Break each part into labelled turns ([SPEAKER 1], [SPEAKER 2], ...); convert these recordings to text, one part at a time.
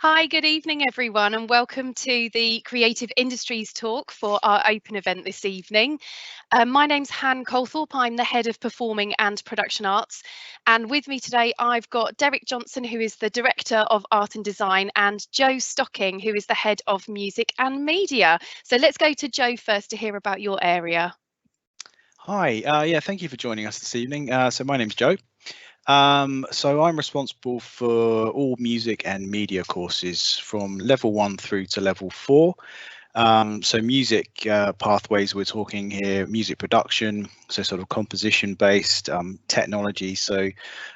[SPEAKER 1] Hi, good evening, everyone, and welcome to the Creative Industries Talk for our open event this evening. My name's Han Colthorpe. I'm the Head of Performing and Production Arts. And with me today, I've got Derek Johnson, who is the Director of Art and Design, and Joe Stocking, who is the Head of Music and Media. So let's go to Joe first to hear about your area.
[SPEAKER 2] Hi, yeah, thank you for joining us this evening. So my name's Joe. So I'm responsible for all music and media courses from level 1 through to level 4. So music pathways, we're talking here music production, so sort of composition based technology, so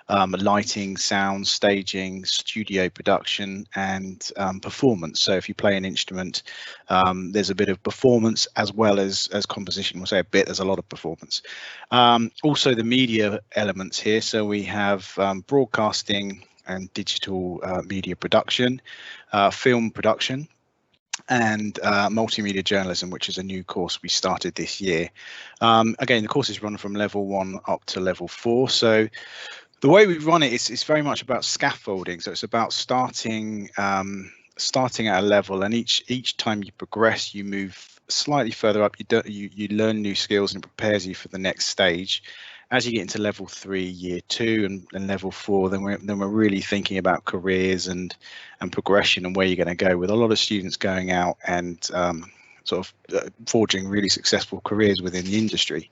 [SPEAKER 2] lighting, sound, staging, studio production, and performance. So if you play an instrument, there's a bit of performance as well as composition. We'll say a bit, there's a lot of performance. Also the media elements here, so we have broadcasting and digital media production, film production, and multimedia journalism, which is a new course we started this year. Again, the courses run from level 1 up to level 4. So the way we run it is very much about scaffolding. So it's about starting at a level, and each time you progress, you move slightly further up. You learn new skills, and it prepares you for the next stage. As you get into level 3, year 2, and level 4, then we're really thinking about careers and progression and where you're going to go, with a lot of students going out and sort of forging really successful careers within the industry.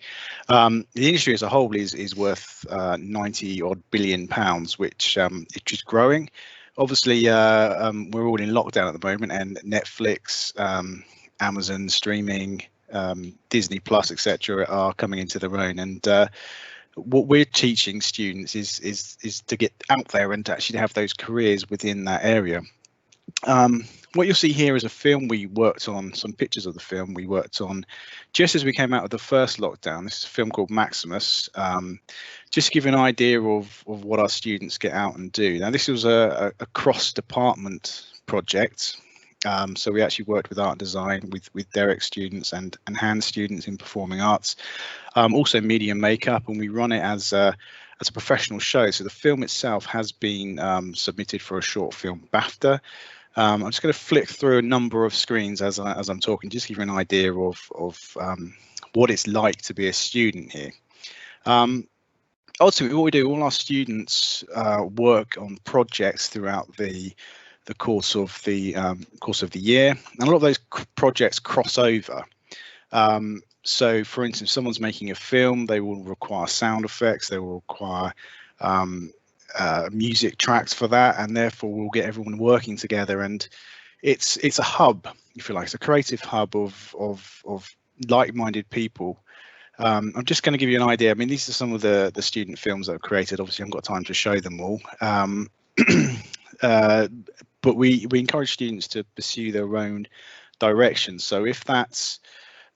[SPEAKER 2] The industry as a whole is worth 90 odd billion pounds, which is growing. Obviously, we're all in lockdown at the moment, and Netflix, Amazon streaming, Disney Plus, etc., are coming into their own. And what we're teaching students is to get out there and to actually have those careers within that area. What you'll see here is a film we worked on, some pictures of the film we worked on just as we came out of the first lockdown. This is a film called Maximus, just to give you an idea of what our students get out and do. Now, this was a cross-department project. So we actually worked with art and design with Derek's students and Hans students in performing arts, also media and makeup, and we run it as a professional show. So the film itself has been submitted for a short film BAFTA. I'm just going to flick through a number of screens as I'm talking, just to give you an idea of what it's like to be a student here. Ultimately, what we do, all our students work on projects throughout the course of the year, and a lot of those projects cross over. So, for instance, someone's making a film, they will require sound effects, they will require music tracks for that, and therefore we'll get everyone working together. And it's a hub, if you like, it's a creative hub of like-minded people. I'm just going to give you an idea. I mean, these are some of the student films that I've created. Obviously, I haven't got time to show them all. But we encourage students to pursue their own direction. So if that's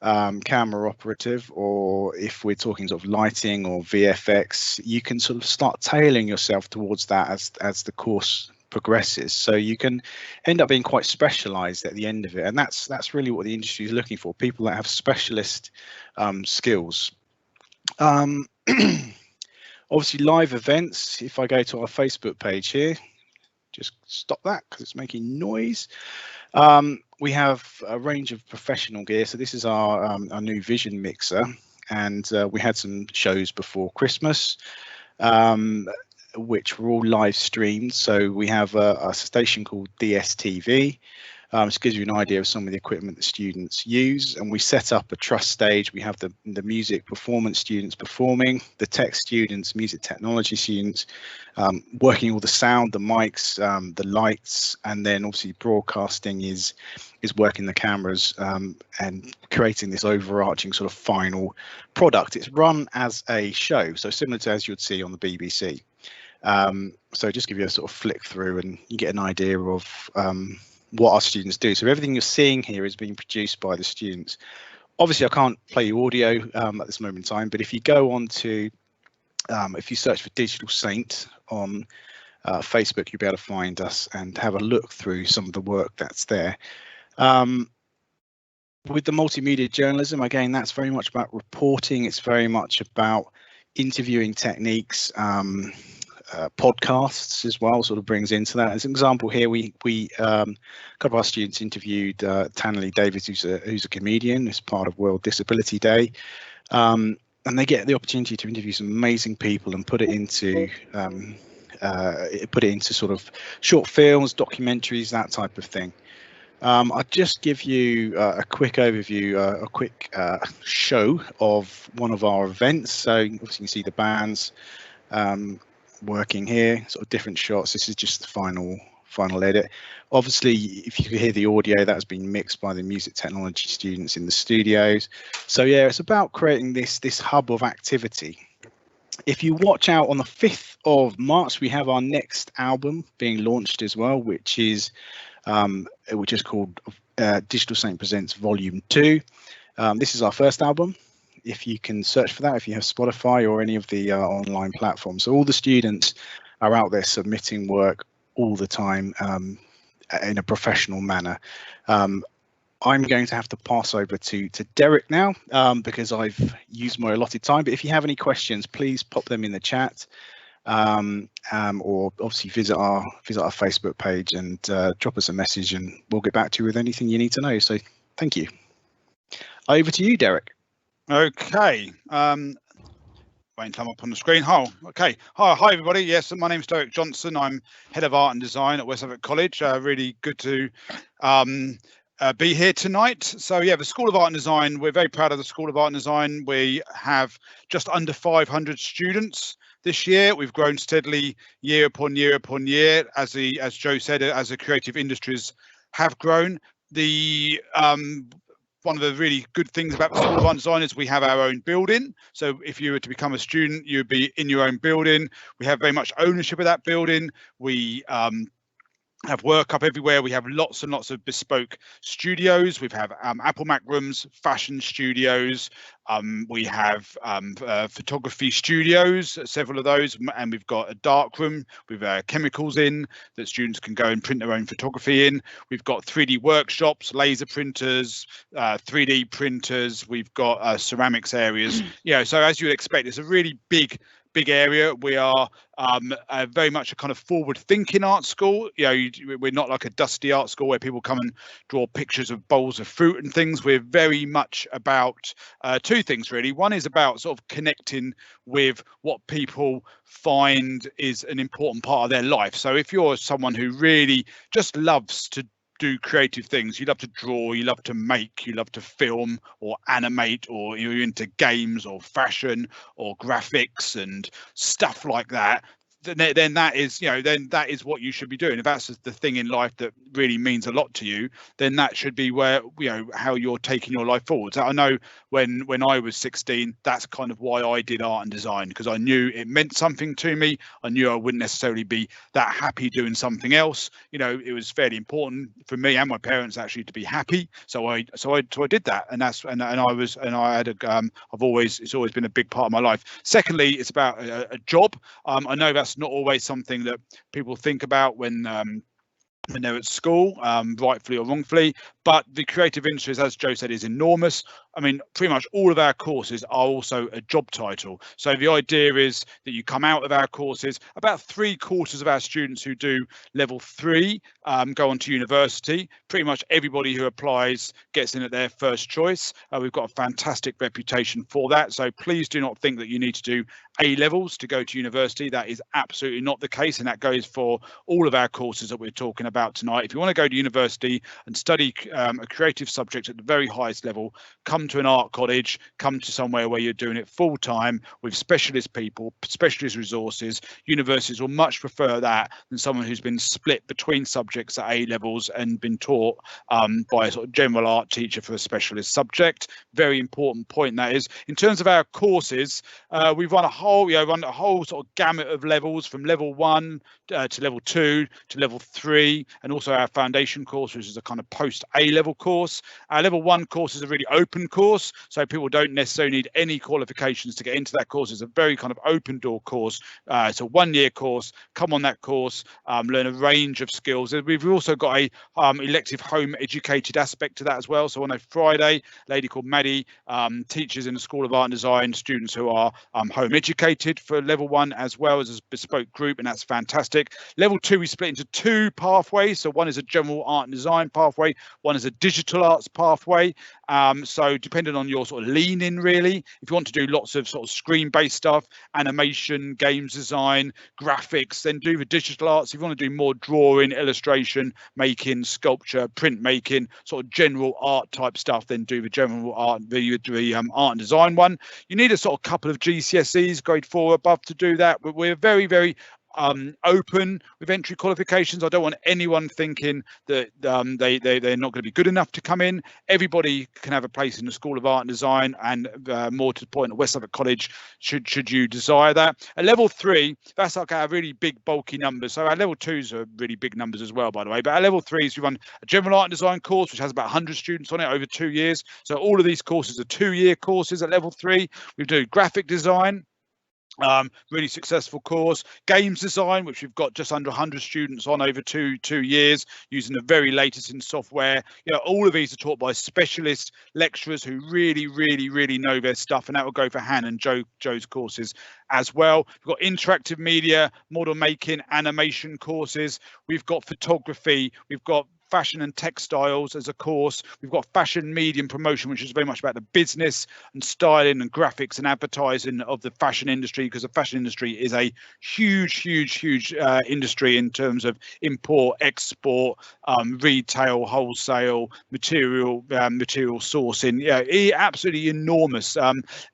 [SPEAKER 2] camera operative, or if we're talking sort of lighting or VFX, you can sort of start tailoring yourself towards that as the course progresses. So you can end up being quite specialized at the end of it, and that's really what the industry is looking for, people that have specialist skills. Obviously, live events. If I go to our Facebook page here, just stop that because it's making noise. We have a range of professional gear. So this is our new Vision mixer, and we had some shows before Christmas, which were all live streamed. So we have a station called DSTV. Which gives you an idea of some of the equipment that students use, and we set up a truss stage. We have the music performance students performing, the tech students, music technology students, working all the sound, the mics, the lights, and then obviously broadcasting is working the cameras and creating this overarching sort of final product. It's run as a show, so similar to as you'd see on the BBC. So just give you a sort of flick through, and you get an idea of what our students do. So everything you're seeing here is being produced by the students. Obviously, I can't play you audio at this moment in time, but if you go on to, if you search for Digital Saint on Facebook, you'll be able to find us and have a look through some of the work that's there. With the multimedia journalism, again, that's very much about reporting. It's very much about interviewing techniques, podcasts as well, sort of brings into that. As an example here, a couple of our students interviewed Tanley Davis, who's a comedian as part of World Disability Day. And they get the opportunity to interview some amazing people and put it into sort of short films, documentaries, that type of thing. I'll just give you a quick overview, a quick show of one of our events. So obviously you can see the bands working here, sort of different shots. This is just the final edit. Obviously, if you can hear the audio, that's been mixed by the music technology students in the studios. So yeah, it's about creating this hub of activity. If you watch out, on the 5th of March, we have our next album being launched as well, which is called Digital Saint Presents Volume 2. This is our first album. If you can search for that, if you have Spotify or any of the online platforms. So all the students are out there submitting work all the time in a professional manner. I'm going to have to pass over to Derek now because I've used my allotted time. But if you have any questions, please pop them in the chat, or obviously visit our Facebook page and drop us a message, and we'll get back to you with anything you need to know. So thank you. Over to you, Derek.
[SPEAKER 3] Okay. Wait until I'm up on the screen. Oh, okay. Hi everybody. Yes, my name's Derek Johnson. I'm head of art and design at West Suffolk College. Really good to be here tonight. So yeah, the School of Art and Design, we're very proud of the School of Art and Design. We have just under 500 students this year. We've grown steadily year upon year upon year, as Joe said, as the creative industries have grown. The one of the really good things about the School of Art and Design is we have our own building. So if you were to become a student, you'd be in your own building. We have very much ownership of that building. We have work up everywhere. We have lots and lots of bespoke studios. We have Apple Mac rooms, fashion studios. We have photography studios, several of those, and we've got a dark room with chemicals in that students can go and print their own photography in. We've got 3D workshops, laser printers, 3D printers. We've got ceramics areas. So as you would expect, it's a really big area. We are very much a kind of forward-thinking art school. We're not like a dusty art school where people come and draw pictures of bowls of fruit and things. We're very much about two things really. One is about sort of connecting with what people find is an important part of their life. So if you're someone who really just loves to do creative things, you love to draw, you love to make, you love to film or animate, or you're into games or fashion or graphics and stuff like that, then that is that is what you should be doing. If that's the thing in life that really means a lot to you, then that should be where how you're taking your life forward. So I know when I was 16, that's kind of why I did art and design, because I knew it meant something to me. I knew I wouldn't necessarily be that happy doing something else. It was fairly important for me and my parents actually to be happy. So I did that, and it's always been a big part of my life. Secondly, it's about a job. I know that's not always something that people think about when they're at school, rightfully or wrongfully, but the creative industries, as Joe said, is enormous. I mean, pretty much all of our courses are also a job title. So the idea is that you come out of our courses, about 3/4 of our students who do level 3 go on to university. Pretty much everybody who applies gets in at their first choice. We've got a fantastic reputation for that. So please do not think that you need to do A levels to go to university. That is absolutely not the case, and that goes for all of our courses that we're talking about tonight. If you want to go to university and study a creative subject at the very highest level, come to an art college, come to somewhere where you're doing it full time with specialist people, specialist resources. Universities will much prefer that than someone who's been split between subjects at A levels and been taught by a sort of general art teacher for a specialist subject. Very important point that is. In terms of our courses, we've run a whole sort of gamut of levels, from level 1 to level 2 to level 3, and also our foundation course, which is a kind of post A level course. Our level 1 course is a really open course, so people don't necessarily need any qualifications to get into that course. It's a very kind of open door course. It's a 1-year course. Come on that course, learn a range of skills. We've also got a elective home educated aspect to that as well. So on a Friday, a lady called Maddie teaches in the School of Art and Design students who are home educated for level 1 as well as a bespoke group, and that's fantastic. Level 2 we split into 2 pathways. So one is a general art and design pathway, one is a digital arts pathway. So depending on your sort of lean in, really, if you want to do lots of sort of screen based stuff, animation, games design, graphics, then do the digital arts. If you want to do more drawing, illustration making, sculpture, print making, sort of general art type stuff, then do the general art, the art and design one. You need a sort of couple of GCSEs, grade 4 above, to do that. But we're very, very open with entry qualifications. I don't want anyone thinking that they're not going to be good enough to come in. Everybody can have a place in the School of Art and Design, and more to the point, at West Suffolk College, should you desire that. At level 3, that's like our really big bulky numbers. So our level 2s are really big numbers as well, by the way. But our level 3s, we run a general art and design course, which has about 100 students on it over 2 years. So all of these courses are 2-year courses at level 3. We do graphic design, really successful course. Games design, which we've got just under 100 students on over two years, using the very latest in software. You know, all of these are taught by specialist lecturers who really know their stuff, and that will go for Han and Joe's courses as well. We've got interactive media, model making, animation courses. We've got photography. We've got fashion and textiles as a course. We've got fashion media and promotion, which is very much about the business and styling and graphics and advertising of the fashion industry, because the fashion industry is a huge industry in terms of import, export, retail, wholesale, material sourcing. Yeah, absolutely enormous.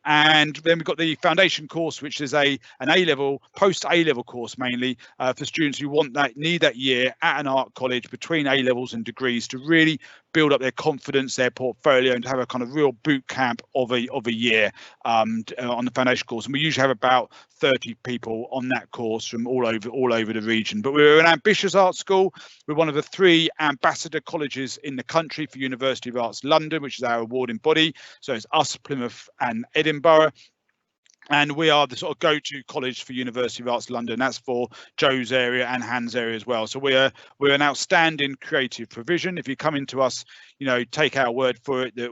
[SPEAKER 3] And then we've got the foundation course, which is an A-level, post A-level course mainly for students who need that year at an art college between A-levels and degrees to really build up their confidence, their portfolio, and to have a kind of real boot camp of a year on the foundation course. And we usually have about 30 people on that course from all over the region. But we're an ambitious art school. We're one of the 3 ambassador colleges in the country for University of Arts London, which is our awarding body. So it's us, Plymouth and Edinburgh. And we are the sort of go-to college for University of Arts London. That's for Joe's area and Han's area as well. So we're an outstanding creative provision. If you come into us, you know, take our word for it that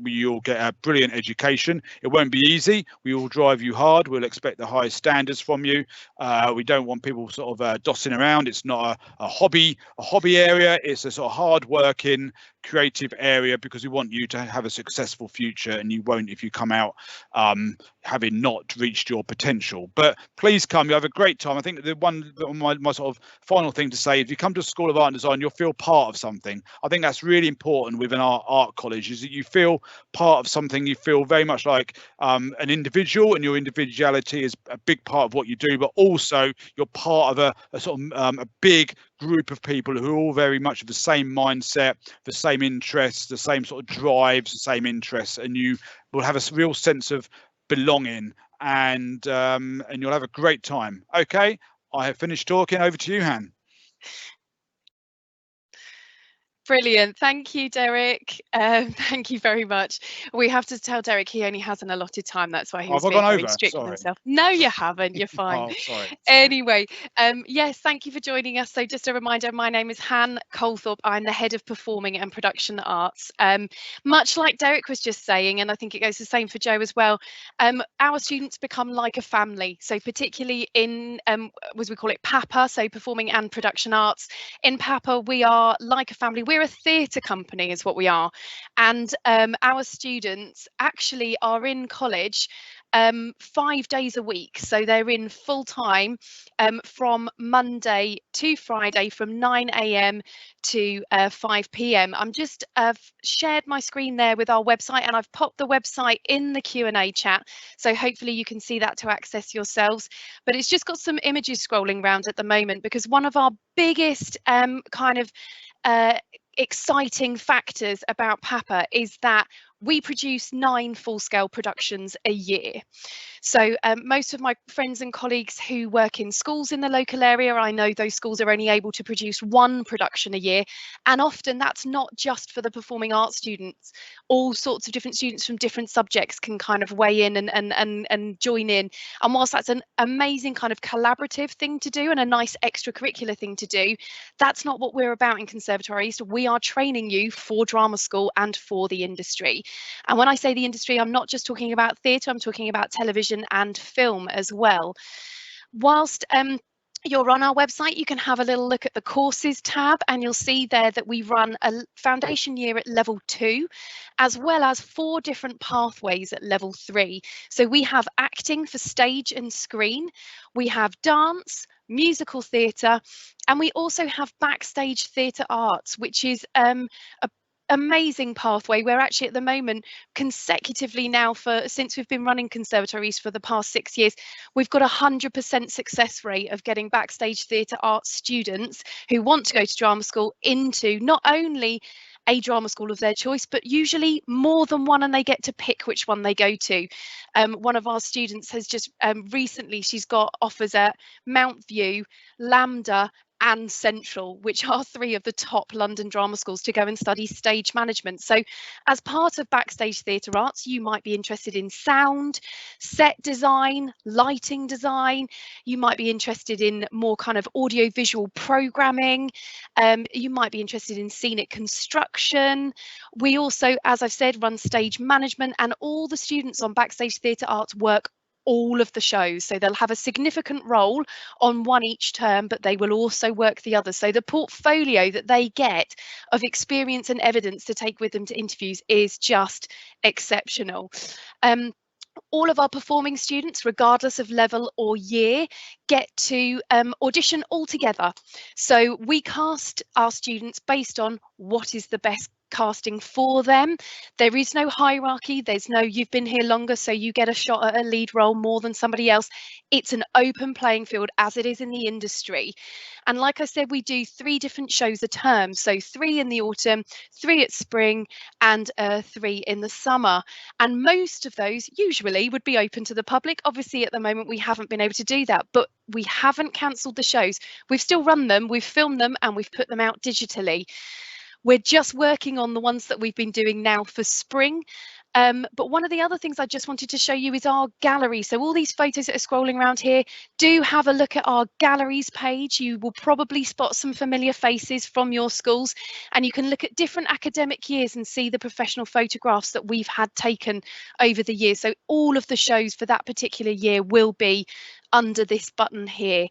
[SPEAKER 3] you'll get a brilliant education. It won't be easy. We will drive you hard. We'll expect the highest standards from you. We don't want people sort of dossing around. It's not a hobby area. It's a sort of hard-working, creative area, because we want you to have a successful future, and you won't if you come out having not reached your potential. But please come, you have a great time. I think my sort of final thing to say, if you come to School of Art and Design, you'll feel part of something. I think that's really important within our art college, is that you feel part of something. You feel very much like an individual, and your individuality is a big part of what you do, but also you're part of a sort of a big group of people who are all very much of the same mindset, the same interests, the same sort of drives, the same interests, and you will have a real sense of belonging, and you'll have a great time. Okay, I have finished talking. Over to you, Han.
[SPEAKER 1] Brilliant. Thank you, Derek. Thank you very much. We have to tell Derek he only has an allotted time. That's why he's being very strict with himself. No, you haven't. You're fine.
[SPEAKER 3] Oh, sorry.
[SPEAKER 1] Anyway, yes, thank you for joining us. So just a reminder, my name is Han Colthorpe. I'm the head of performing and production arts. Much like Derek was just saying, and I think it goes the same for Joe as well, our students become like a family. So particularly in, as we call it, PAPA, so performing and production arts. In PAPA, we are like a family. We're a theatre company is what we are, and our students actually are in college 5 days a week, so they're in full time from Monday to Friday from 9 a.m. to 5 p.m. I'm just shared my screen there with our website, and I've popped the website in the Q&A chat, so hopefully you can see that to access yourselves. But it's just got some images scrolling around at the moment, because one of our biggest kind of exciting factors about PAPA is that we produce 9 full-scale productions a year. So most of my friends and colleagues who work in schools in the local area, I know those schools are only able to produce 1 production a year, and often that's not just for the performing arts students. All sorts of different students from different subjects can kind of weigh in and join in. And whilst that's an amazing kind of collaborative thing to do and a nice extracurricular thing to do, that's not what we're about in Conservatoire East. We are training you for drama school and for the industry. And when I say the industry, I'm not just talking about theatre, I'm talking about television and film as well. Whilst you're on our website, you can have a little look at the courses tab, and you'll see there that we run a foundation year at level 2, as well as 4 different pathways at level 3. So we have acting for stage and screen, we have dance, musical theatre, and we also have backstage theatre arts, which is a amazing pathway. We're actually at the moment consecutively now since we've been running Conservatoire East for the past 6 years, we've got 100% success rate of getting backstage theatre arts students who want to go to drama school into not only a drama school of their choice, but usually more than one, and they get to pick which one they go to. One of our students has just recently, she's got offers at Mount View, Lambda and Central, which are 3 of the top London drama schools, to go and study stage management. So as part of backstage theatre arts, you might be interested in sound, set design, lighting design, you might be interested in more kind of audio-visual programming, you might be interested in scenic construction. We also, as I've said, run stage management, and all the students on backstage theatre arts work all of the shows, so they'll have a significant role on one each term, but they will also work the others. So the portfolio that they get of experience and evidence to take with them to interviews is just exceptional. All of our performing students, regardless of level or year, get to audition all together. So we cast our students based on what is the best casting for them. There is no hierarchy. There's no you've been here longer so you get a shot at a lead role more than somebody else. It's an open playing field, as it is in the industry. And like I said, we do 3 different shows a term, so 3 in the autumn, 3 at spring, and 3 in the summer. And most of those usually would be open to the public. Obviously at the moment we haven't been able to do that, but we haven't cancelled the shows. We've still run them, we've filmed them, and we've put them out digitally. We're just working on the ones that we've been doing now for spring. But one of the other things I just wanted to show you is our gallery. So all these photos that are scrolling around here, do have a look at our galleries page. You will probably spot some familiar faces from your schools, and you can look at different academic years and see the professional photographs that we've had taken over the years. So all of the shows for that particular year will be under this button here.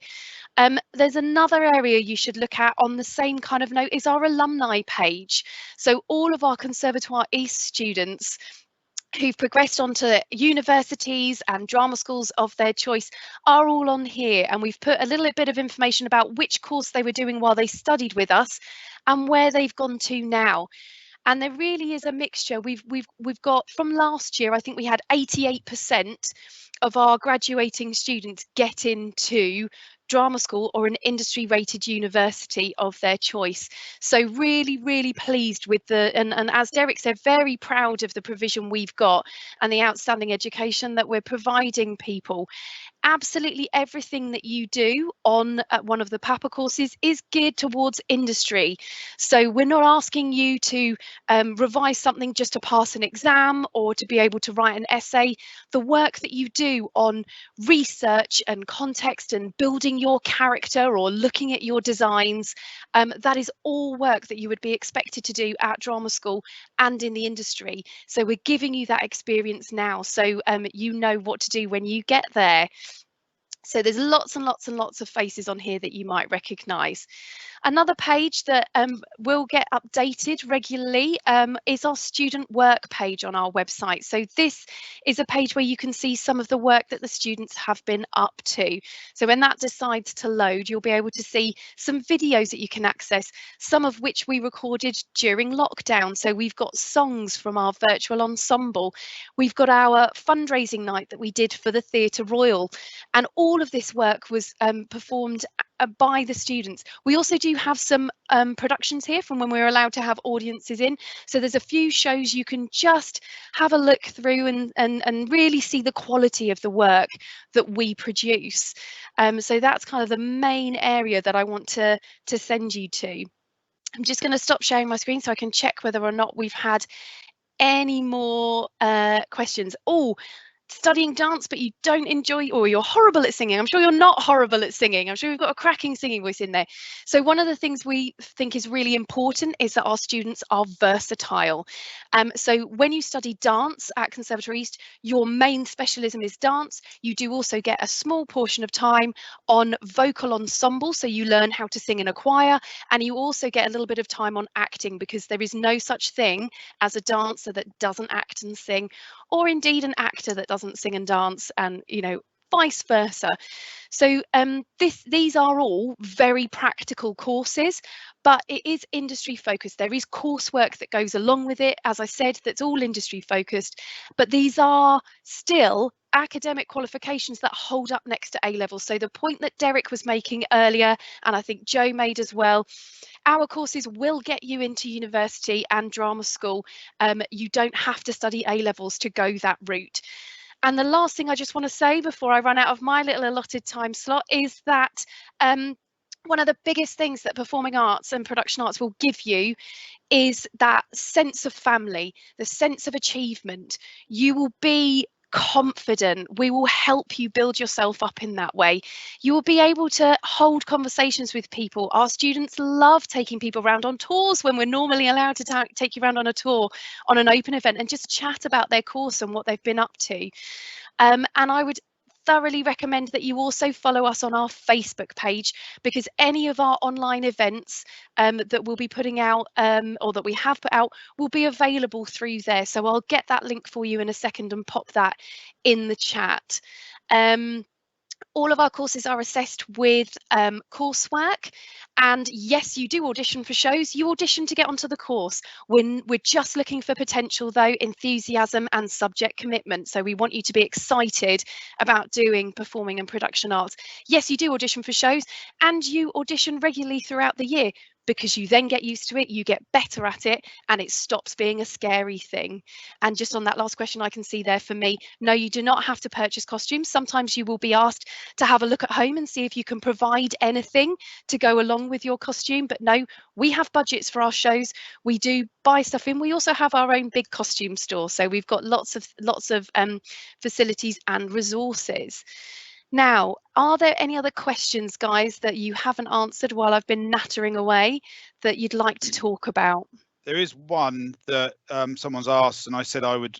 [SPEAKER 1] There's another area you should look at on the same kind of note is our alumni page. So all of our Conservatoire East students who've progressed onto universities and drama schools of their choice are all on here, and we've put a little bit of information about which course they were doing while they studied with us and where they've gone to now. And there really is a mixture. We've got, from last year, I think we had 88% of our graduating students get into drama school or an industry rated university of their choice. So really pleased with and as Derek said, very proud of the provision we've got and the outstanding education that we're providing people. Absolutely everything that you do on one of the PAPA courses is geared towards industry. So we're not asking you to revise something just to pass an exam or to be able to write an essay. The work that you do on research and context and building your character or looking at your designs, that is all work that you would be expected to do at drama school and in the industry. So we're giving you that experience now, so you know what to do when you get there. So there's lots and lots of faces on here that you might recognise. Another page that will get updated regularly is our student work page on our website. So this is a page where you can see some of the work that the students have been up to. So when that decides to load, you'll be able to see some videos that you can access, some of which we recorded during lockdown. So we've got songs from our virtual ensemble. We've got our fundraising night that we did for the Theatre Royal. And all of this work was performed by the students. We also do have some productions here from when we're allowed to have audiences in. So there's a few shows you can just have a look through and really see the quality of the work that we produce. So that's kind of the main area that I want to send you to. I'm just going to stop sharing my screen so I can check whether or not we've had any more questions. Oh, studying dance but you don't enjoy, or you're horrible at singing. I'm sure you're not horrible at singing. I'm sure you've got a cracking singing voice in there. So one of the things we think is really important is that our students are versatile. So when you study dance at Conservatory East, your main specialism is dance. You do also get a small portion of time on vocal ensemble, so you learn how to sing in a choir, and you also get a little bit of time on acting, because there is no such thing as a dancer that doesn't act and sing, or indeed an actor that doesn't sing and dance, and vice versa. So these are all very practical courses, but it is industry focused. There is coursework that goes along with it, as I said, that's all industry focused, but these are still academic qualifications that hold up next to A-level. So the point that Derek was making earlier, and I think Joe made as well, our courses will get you into university and drama school. You don't have to study A-levels to go that route. And the last thing I just want to say before I run out of my little allotted time slot is that one of the biggest things that performing arts and production arts will give you is that sense of family, the sense of achievement. You will be confident. We will help you build yourself up in that way. You will be able to hold conversations with people. Our students love taking people around on tours when we're normally allowed to take you around on a tour on an open event and just chat about their course and what they've been up to. And I would thoroughly recommend that you also follow us on our Facebook page, because any of our online events that we'll be putting out or that we have put out will be available through there. So I'll get that link for you in a second and pop that in the chat. All of our courses are assessed with coursework, and yes, you do audition for shows. You audition to get onto the course. We're just looking for potential though, enthusiasm and subject commitment. So we want you to be excited about doing performing and production arts. Yes, you do audition for shows, and you audition regularly throughout the year, because you then get used to it, you get better at it, and it stops being a scary thing. And just on that last question, I can see there for me, no, you do not have to purchase costumes. Sometimes you will be asked to have a look at home and see if you can provide anything to go along with your costume. But no, we have budgets for our shows. We do buy stuff in. We also have our own big costume store, so we've got lots of facilities and resources. Now, are there any other questions, guys, that you haven't answered while I've been nattering away that you'd like to talk about?
[SPEAKER 3] There is one that someone's asked, and I said I would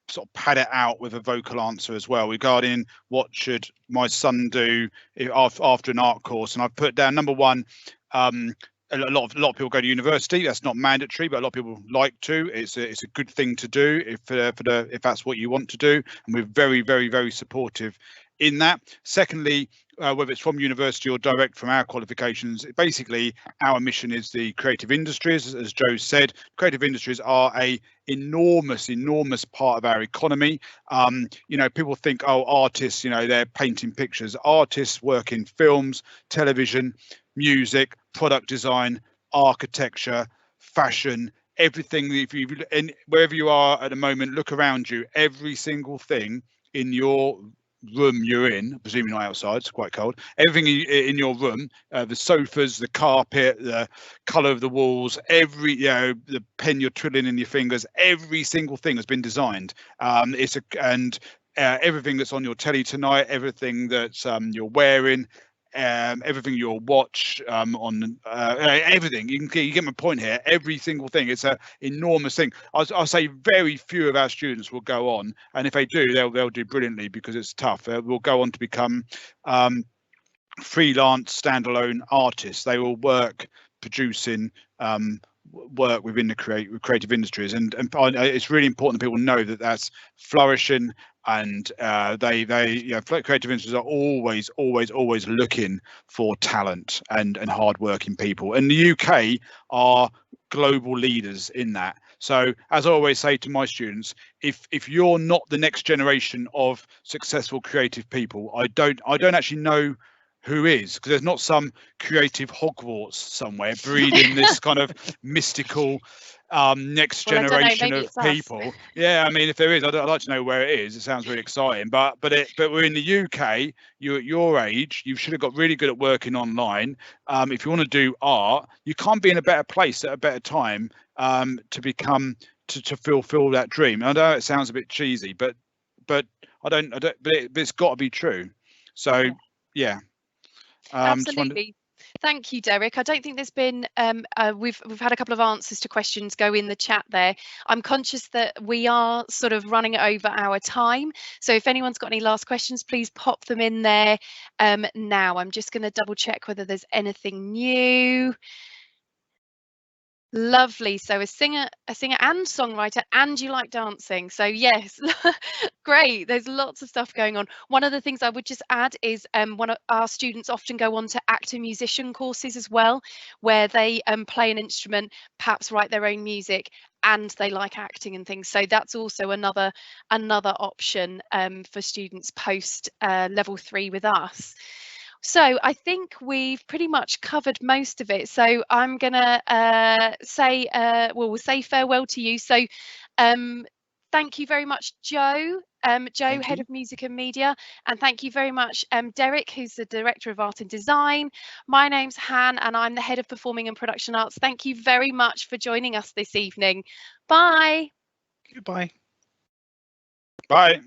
[SPEAKER 3] sort of pad it out with a vocal answer as well, regarding what should my son do after an art course. And I've put down number one, a lot of people go to university. That's not mandatory, but a lot of people like to. It's a good thing to do if that's what you want to do, and we're very, very, very supportive in that. Secondly, whether it's from university or direct from our qualifications, basically our mission is the creative industries. As Joe said, creative industries are a enormous part of our economy. People think, oh, artists, they're painting pictures. Artists work in films, television, music, product design, architecture, fashion, everything. Wherever you are at the moment, look around you. Every single thing in your room you're in, presumably not outside, it's quite cold, everything in your room, the sofas, the carpet, the color of the walls, the pen you're twiddling in your fingers, every single thing has been designed. Everything that's on your telly tonight, everything that you're wearing, everything you'll watch everything. You get my point here. Every single thing. It's an enormous thing. I'll say very few of our students will go on, and if they do, they'll do brilliantly, because it's tough. We'll go on to become freelance standalone artists. They will work producing work within the creative industries, and it's really important that people know that that's flourishing. And creative industries are always looking for talent and hardworking people. And the UK are global leaders in that. So, as I always say to my students, if you're not the next generation of successful creative people, I don't actually know who is, because there's not some creative Hogwarts somewhere breeding this kind of mystical next
[SPEAKER 1] Well, I don't know,
[SPEAKER 3] generation
[SPEAKER 1] maybe
[SPEAKER 3] of
[SPEAKER 1] it's us.
[SPEAKER 3] people. Yeah, I mean, if there is, I'd like to know where it is. It sounds really exciting. But we're in the UK. You're at your age. You should have got really good at working online. If you want to do art, you can't be in a better place at a better time to become to fulfill that dream. I know it sounds a bit cheesy, but I don't. But it's got to be true. So yeah.
[SPEAKER 1] Absolutely. Thank you, Derek. I don't think there's been we've had a couple of answers to questions go in the chat there. I'm conscious that we are sort of running over our time. So if anyone's got any last questions, please pop them in there now. I'm just going to double check whether there's anything new. Lovely. So a singer and songwriter, and you like dancing. So yes, great. There's lots of stuff going on. One of the things I would just add is one of our students often go on to actor musician courses as well, where they play an instrument, perhaps write their own music, and they like acting and things. So that's also another option for students post level 3 with us. So I think we've pretty much covered most of it. So I'm going to say, we'll say farewell to you. So thank you very much, Joe. Joe, Head of Music and Media. And thank you very much, Derek, who's the Director of Art and Design. My name's Han, and I'm the Head of Performing and Production Arts. Thank you very much for joining us this evening. Bye.
[SPEAKER 2] Goodbye.
[SPEAKER 3] Bye.